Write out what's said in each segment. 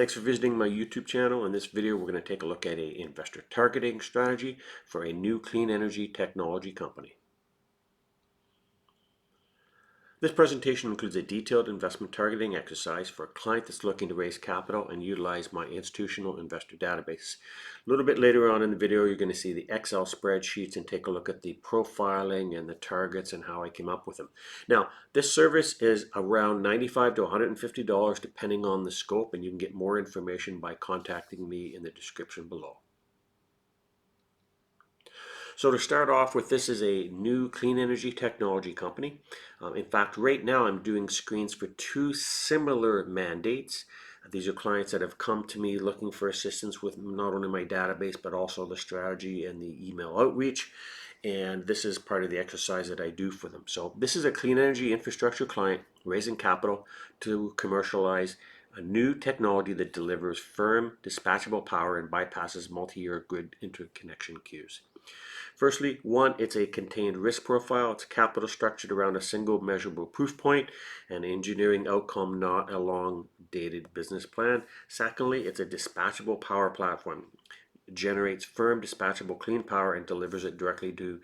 Thanks for visiting my YouTube channel. In this video, we're going to take a look at an investor targeting strategy for a new clean energy technology company. This presentation includes a detailed investment targeting exercise for a client that's looking to raise capital and utilize my institutional investor database. A little bit later on in the video, you're going to see the Excel spreadsheets and take a look at the profiling and the targets and how I came up with them. Now, this service is around $95 to $150 depending on the scope, and you can get more information by contacting me in the description below. So to start off with, this is a new clean energy technology company. In fact, right now I'm doing screens for two similar mandates. These are clients that have come to me looking for assistance with not only my database, but also the strategy and the email outreach. And this is part of the exercise that I do for them. So this is a clean energy infrastructure client raising capital to commercialize a new technology that delivers firm, dispatchable power and bypasses multi-year grid interconnection queues. Firstly, one, it's a contained risk profile. It's capital structured around a single measurable proof point and engineering outcome, not a long-dated business plan. Secondly, it's a dispatchable power platform. It generates firm, dispatchable clean power and delivers it directly to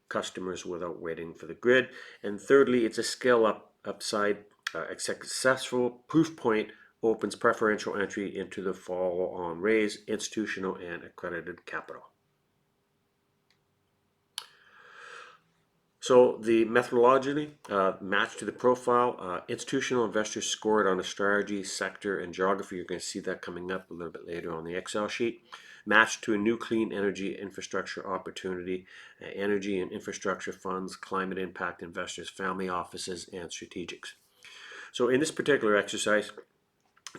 customers without waiting for the grid. And thirdly, it's a scale-up upside. A successful proof point opens preferential entry into the follow-on raise, institutional and accredited capital. So the methodology matched to the profile. Institutional investors scored on a strategy, sector, and geography. You're going to see that coming up a little bit later on the Excel sheet. Matched to a new clean energy infrastructure opportunity, energy and infrastructure funds, climate impact investors, family offices, and strategics. So in this particular exercise,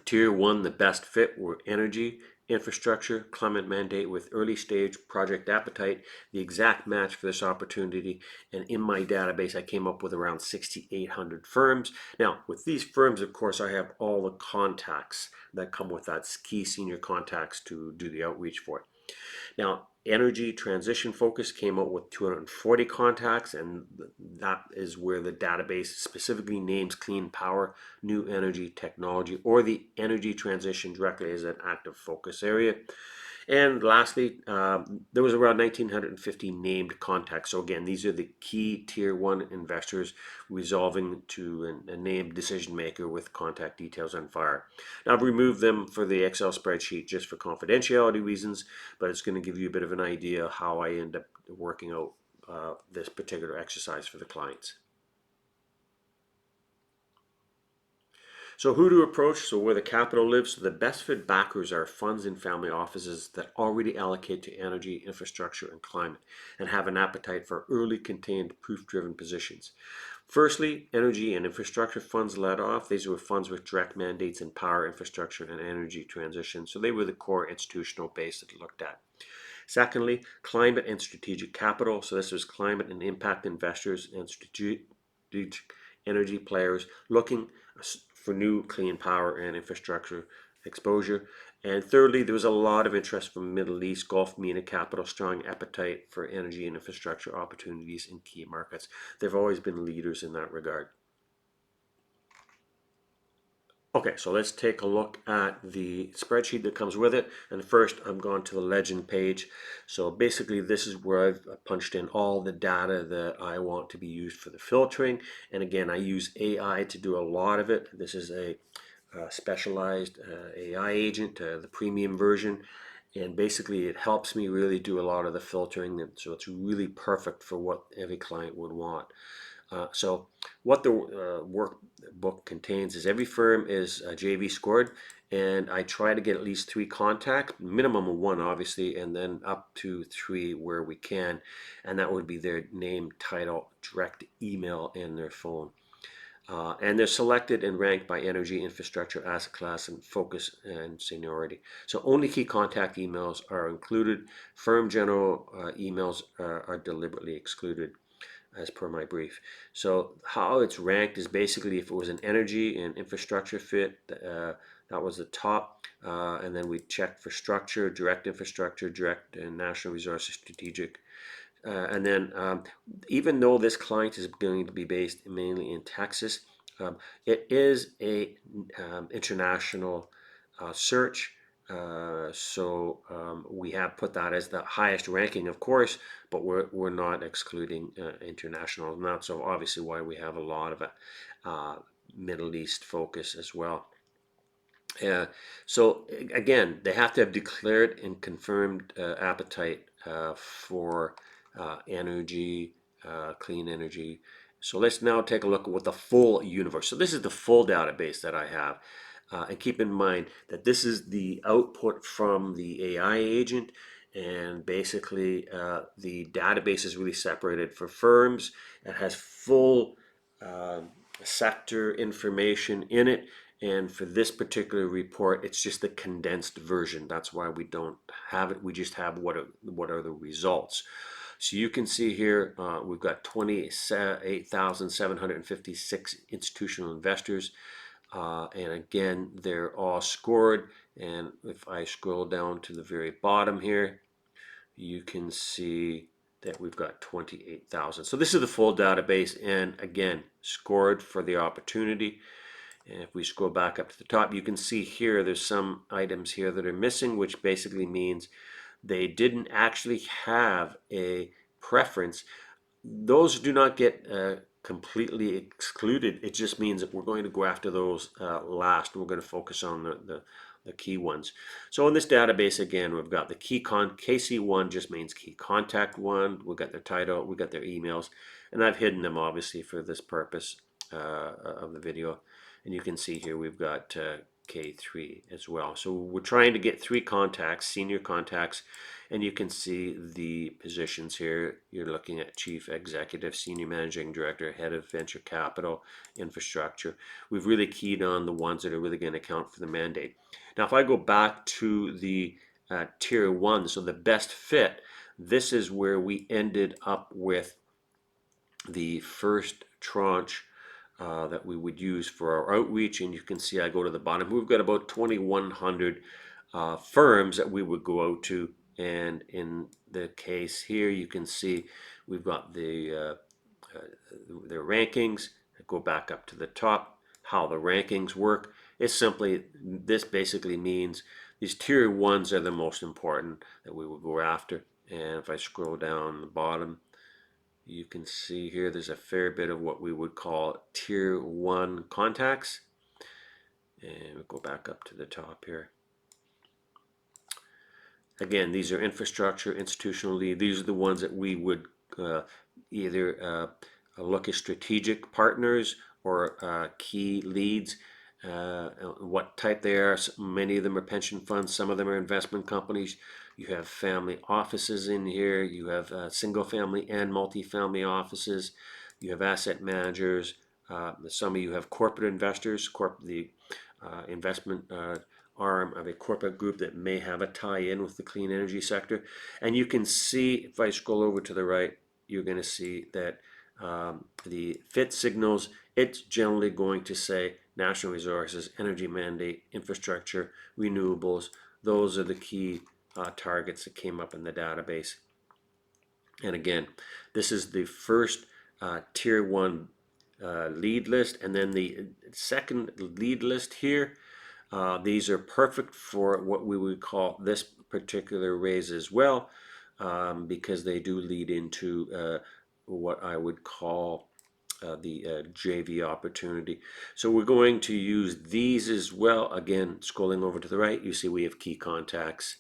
Tier 1, the best fit were energy, infrastructure, climate mandate with early stage project appetite, the exact match for this opportunity. And in my database, I came up with around 6,800 firms. Now, with these firms, of course, I have all the contacts that come with that, key senior contacts to do the outreach for it. Now, energy transition focus came out with 240 contacts, and that is where the database specifically names clean power, new energy technology, or the energy transition directly as an active focus area. And lastly, there was around 1,950 named contacts. So again, these are the key Tier 1 investors resolving to a named decision maker with contact details on file. Now I've removed them for the Excel spreadsheet just for confidentiality reasons, but it's going to give you a bit of an idea how I end up working out this particular exercise for the clients. So who to approach, so where the capital lives. So the best fit backers are funds and family offices that already allocate to energy, infrastructure, and climate and have an appetite for early contained proof-driven positions. Firstly, energy and infrastructure funds led off. These were funds with direct mandates in power, infrastructure, and energy transition. So they were the core institutional base that looked at. Secondly, climate and strategic capital. So this was climate and impact investors and strategic energy players looking for new clean power and infrastructure exposure. And thirdly, there was a lot of interest from Middle East, Gulf, MENA capital, strong appetite for energy and infrastructure opportunities in key markets. They've always been leaders in that regard. Okay, so let's take a look at the spreadsheet that comes with it. And first, I'm going to the legend page. So basically, this is where I've punched in all the data that I want to be used for the filtering. And again, I use AI to do a lot of it. This is a specialized AI agent, the premium version. And basically, it helps me really do a lot of the filtering. And so it's really perfect for what every client would want. So what the workbook contains is every firm is JV scored, and I try to get at least 3 contacts, minimum of 1 obviously, and then up to 3 where we can, and that would be their name, title, direct email, and their phone. And they're selected and ranked by energy, infrastructure, asset class, and focus and seniority. So only key contact emails are included. Firm general emails are deliberately excluded, as per my brief. So how it's ranked is basically if it was an energy and infrastructure fit, that was the top, and then we checked for structure, direct infrastructure, direct and national resources, strategic. And then even though this client is going to be based mainly in Texas, it is a international search. We have put that as the highest ranking, of course, but we're not excluding international, and that's obviously why we have a lot of Middle East focus as well. So again, they have to have declared and confirmed appetite for energy, clean energy. So let's now take a look at what the full universe. So this is the full database that I have. And keep in mind that this is the output from the AI agent, and basically the database is really separated for firms. It has full sector information in it, and for this particular report it's just the condensed version. That's why we don't have it. We just have what are the results. So you can see here we've got 28,756 institutional investors, and again they're all scored. And if I scroll down to the very bottom here, you can see that we've got 28,000. So this is the full database, and again scored for the opportunity. And if we scroll back up to the top, you can see here there's some items here that are missing, which basically means they didn't actually have a preference. Those do not get completely excluded. It just means that we're going to go after those last. We're going to focus on the key ones. So in this database, again, we've got the KC1 just means key contact one. We've got their title, we've got their emails, and I've hidden them obviously for this purpose of the video. And you can see here we've got K3 as well. So we're trying to get 3 contacts, senior contacts, and you can see the positions here. You're looking at chief executive, senior managing director, head of venture capital, infrastructure. We've really keyed on the ones that are really going to count for the mandate. Now, if I go back to the tier 1, so the best fit, this is where we ended up with the first tranche that we would use for our outreach. And you can see I go to the bottom. We've got about 2,100 firms that we would go out to. And in the case here, you can see we've got their rankings. Go back up to the top. How the rankings work is simply, this basically means these tier 1s are the most important that we will go after. And if I scroll down the bottom, you can see here there's a fair bit of what we would call tier 1 contacts. And we'll go back up to the top here. Again, these are infrastructure, institutional lead. These are the ones that we would either look as strategic partners or key leads. What type they are. Many of them are pension funds, some of them are investment companies. You have family offices in here. You have single family and multi-family offices. You have asset managers. Some of you have corporate investors, the investment arm of a corporate group that may have a tie-in with the clean energy sector. And you can see, if I scroll over to the right, you're going to see that the fit signals, it's generally going to say national resources, energy mandate, infrastructure, renewables. Those are the key targets that came up in the database. And again, this is the first tier 1 lead list, and then the second lead list here. These are perfect for what we would call this particular raise as well, because they do lead into what I would call the JV opportunity. So we're going to use these as well. Again, scrolling over to the right, you see we have key contacts,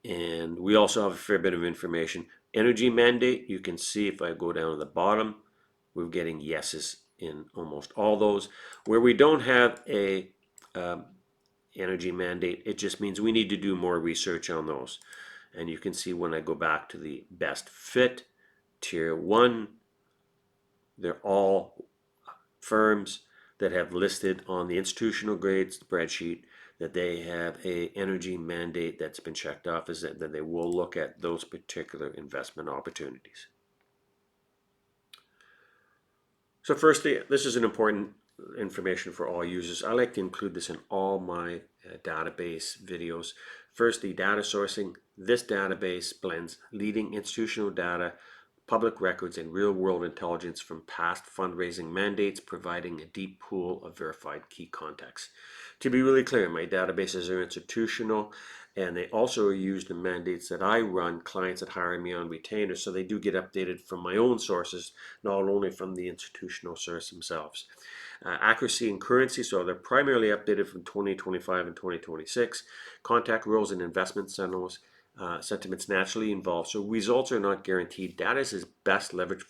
and we also have a fair bit of information. Energy mandate, you can see if I go down to the bottom, we're getting yeses in almost all those. Where we don't have a energy mandate, it just means we need to do more research on those. And you can see when I go back to the best fit, tier 1, they're all firms that have listed on the institutional grade spreadsheet that they have a energy mandate that's been checked off, as that they will look at those particular investment opportunities. So firstly, this is an important information for all users. I like to include this in all my database videos. Firstly, data sourcing. This database blends leading institutional data, public records, and real-world intelligence from past fundraising mandates, providing a deep pool of verified key contacts. To be really clear, my databases are institutional, and they also use the mandates that I run, clients that hire me on retainer, so they do get updated from my own sources, not only from the institutional source themselves. Accuracy and currency, so they're primarily updated from 2025 and 2026. Contact rules and investment sentiments naturally evolve, so results are not guaranteed. Data is best leveraged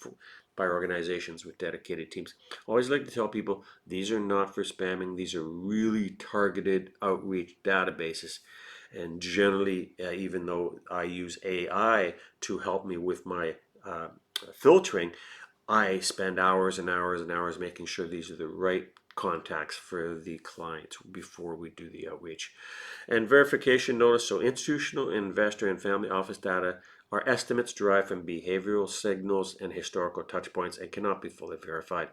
by organizations with dedicated teams. I always like to tell people these are not for spamming, these are really targeted outreach databases. And generally, even though I use AI to help me with my filtering, I spend hours and hours and hours making sure these are the right contacts for the clients before we do the outreach. And verification notice, so institutional, investor, and family office data are estimates derived from behavioral signals and historical touch points and cannot be fully verified.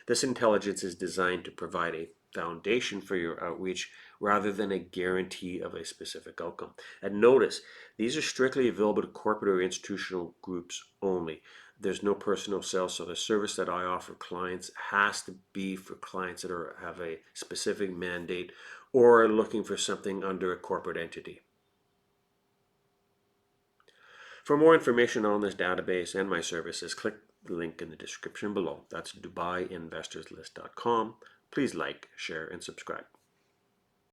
This intelligence is designed to provide a foundation for your outreach rather than a guarantee of a specific outcome. And notice, these are strictly available to corporate or institutional groups only. There's no personal sales, so the service that I offer clients has to be for clients that have a specific mandate or are looking for something under a corporate entity. For more information on this database and my services, click the link in the description below. That's DubaiInvestorsList.com. Please like, share, and subscribe.